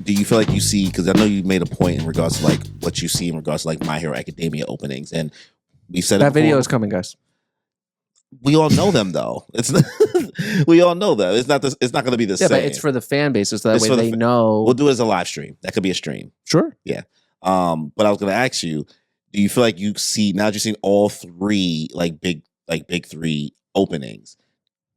do you feel like you see, because I know you made a point in regards to like what you see in regards to like My Hero Academia openings, and we said that video is coming, guys. We all know them though. It's not, we all know them. It's not this. It's not going to be the same. But it's for the fan base, so that It's way they know. We'll do it as a live stream. That could be a stream. Sure. Yeah. But I was going to ask you, do you feel like you see now that you've seen all three big three openings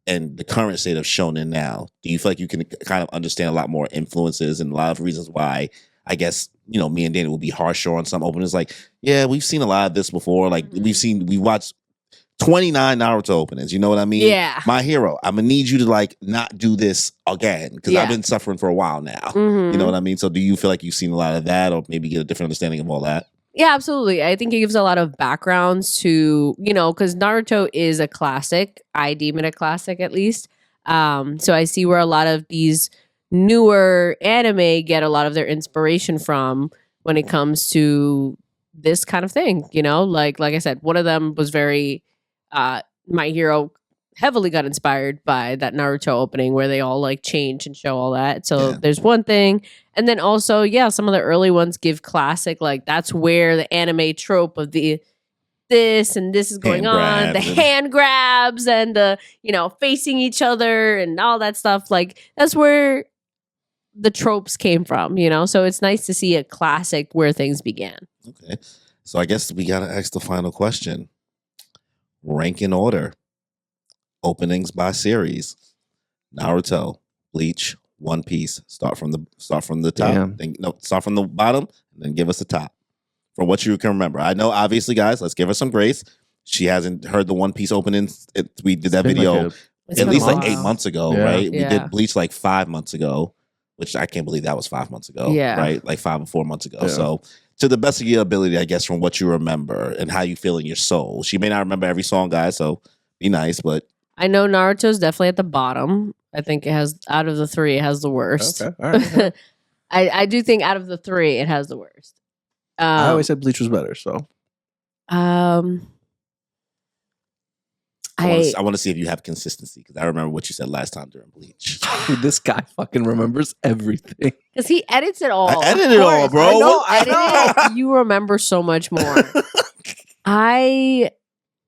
and the current state of shonen now? Do you feel like you can kind of understand a lot more influences and a lot of reasons why? I guess me and Danny will be harsher on some openings. Like, yeah, we've seen a lot of this before. Like we watched 29 Naruto openings. You know what I mean? Yeah. My Hero, I'm gonna need you to like not do this again because I've been suffering for a while now. Mm-hmm. You know what I mean? So do you feel like you've seen a lot of that, or maybe get a different understanding of all that? Yeah, absolutely. I think it gives a lot of backgrounds to, because Naruto is a classic. I deem it a classic at least. So I see where a lot of these newer anime get a lot of their inspiration from when it comes to this kind of thing. Like I said, one of them was very My Hero heavily got inspired by that Naruto opening where they all like change and show all that. So there's one thing. And then also, some of the early ones give classic, like that's where the anime trope of the this and this is going on, the hand grabs and the, facing each other and all that stuff. Like that's where the tropes came from, So it's nice to see a classic where things began. Okay. So I guess we got to ask the final question. Rank in order. Openings by series. Naruto, Bleach, One Piece. Start from the top. Start from the bottom and then give us the top. From what you can remember. I know, obviously, guys, let's give her some grace. She hasn't heard the One Piece openings. We did that video at least like 8 months ago, right? We did Bleach like 5 months ago, which I can't believe that was 5 months ago, right? Like 5 or 4 months ago. Yeah. So to the best of your ability, I guess, from what you remember and how you feel in your soul. She may not remember every song, guys, so be nice, but I know Naruto's definitely at the bottom. I think it has, out of the three, it has the worst. Okay. All right. I do think out of the three, it has the worst. I always said Bleach was better, so. I want to see if you have consistency because I remember what you said last time during Bleach. This guy fucking remembers everything. Because he edits it all. I edit it all, bro. I know. You remember so much more. I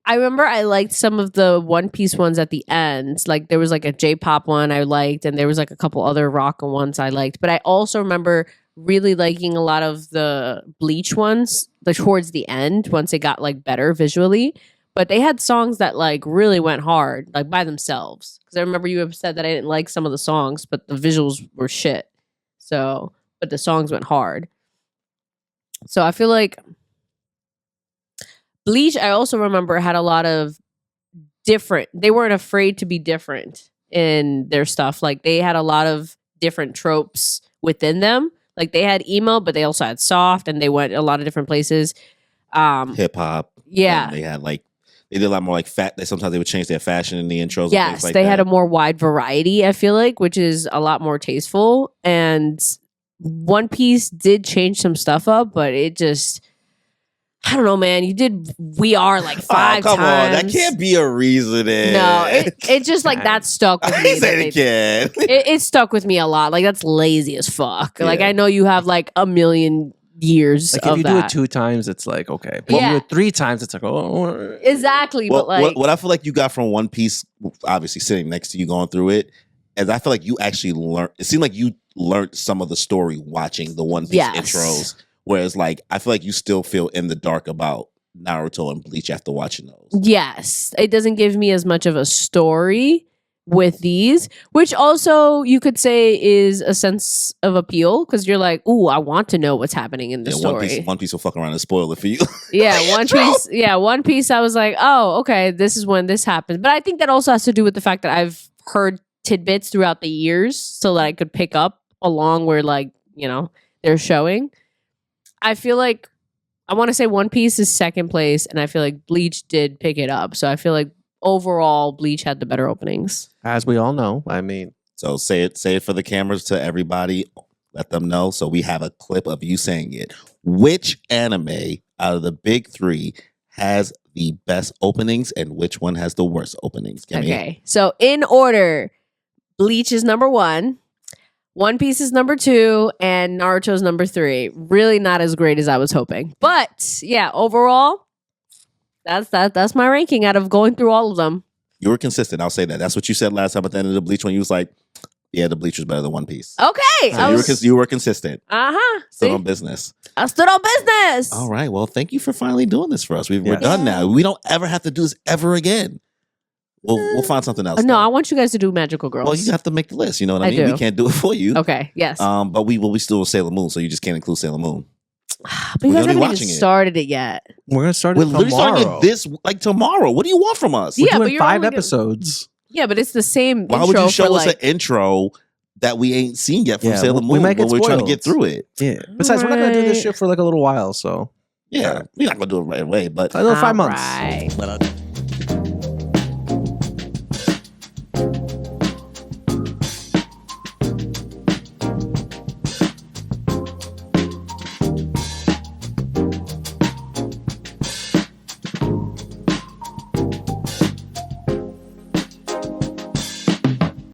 remember I liked some of the One Piece ones at the end. Like there was like a J-pop one I liked, and there was like a couple other rock ones I liked. But I also remember really liking a lot of the Bleach ones, like towards the end, once it got like better visually. But they had songs that like really went hard, like by themselves. Because I remember you have said that I didn't like some of the songs, but the visuals were shit. So, but the songs went hard. So I feel like Bleach, I also remember, had a lot of different, they weren't afraid to be different in their stuff. Like they had a lot of different tropes within them. Like they had emo, but they also had soft, and they went a lot of different places. Hip hop. Yeah. They had like, they did a lot more like sometimes they would change their fashion in the intros. Yes, and things like they that. had a more wide variety, I feel like, which is a lot more tasteful. And One Piece did change some stuff up, but it just, I don't know, man. You did We Are like 5 come times. on, that can't be a reason. No, it just like that stuck with me. It stuck with me a lot. Like that's lazy as fuck. Yeah. Like I know you have like a million years like of if you that. do it 2 times, it's like okay. But when you do it 3 times, it's like oh. Exactly. Well, but like what I feel like you got from One Piece, obviously sitting next to you going through it, is I feel like you actually learned. It seemed like you learned some of the story watching the One Piece intros. Whereas, like, I feel like you still feel in the dark about Naruto and Bleach after watching those. Yes. It doesn't give me as much of a story with these, which also you could say is a sense of appeal because you're like, ooh, I want to know what's happening in the story. One Piece will fuck around and spoil it for you. One Piece, I was like, oh, okay, this is when this happens. But I think that also has to do with the fact that I've heard tidbits throughout the years so that I could pick up along where, like, they're showing. I feel like I want to say One Piece is second place, and I feel like Bleach did pick it up. So I feel like overall, Bleach had the better openings. As we all know, I mean. So say it for the cameras to everybody. Let them know. So we have a clip of you saying it. Which anime out of the big 3 has the best openings, and which one has the worst openings? Okay. So in order, Bleach is number 1. One Piece is number 2 and Naruto's number 3. Really not as great as I was hoping. But yeah, overall, that's my ranking out of going through all of them. You were consistent. I'll say that. That's what you said last time at the end of the Bleach when you was like, yeah, the Bleach was better than One Piece. Okay. So you were consistent. Uh-huh. Stood on business. I stood on business. All right. Well, thank you for finally doing this for us. We're done now. We don't ever have to do this ever again. We'll find something else. No, I want you guys to do Magical Girls. Well, you have to make the list. You know what I mean? do. We can't do it for you. Okay, yes. But we still Sailor Moon, so you just can't include Sailor Moon. But you guys haven't even watching it. started it yet. We're gonna start it We're literally tomorrow. starting it tomorrow. What do you want from us? We're Yeah, but doing you're 5 only gonna- episodes. Yeah, but it's the same Why intro would you show for us like... an intro that we ain't seen yet from Yeah, Sailor we Moon might when get we're trying to get spoiled. through it? Yeah. Besides, we're not gonna do this Right. shit for like a little while, so Yeah, we're not gonna do it right away, but a little 5 months. Right.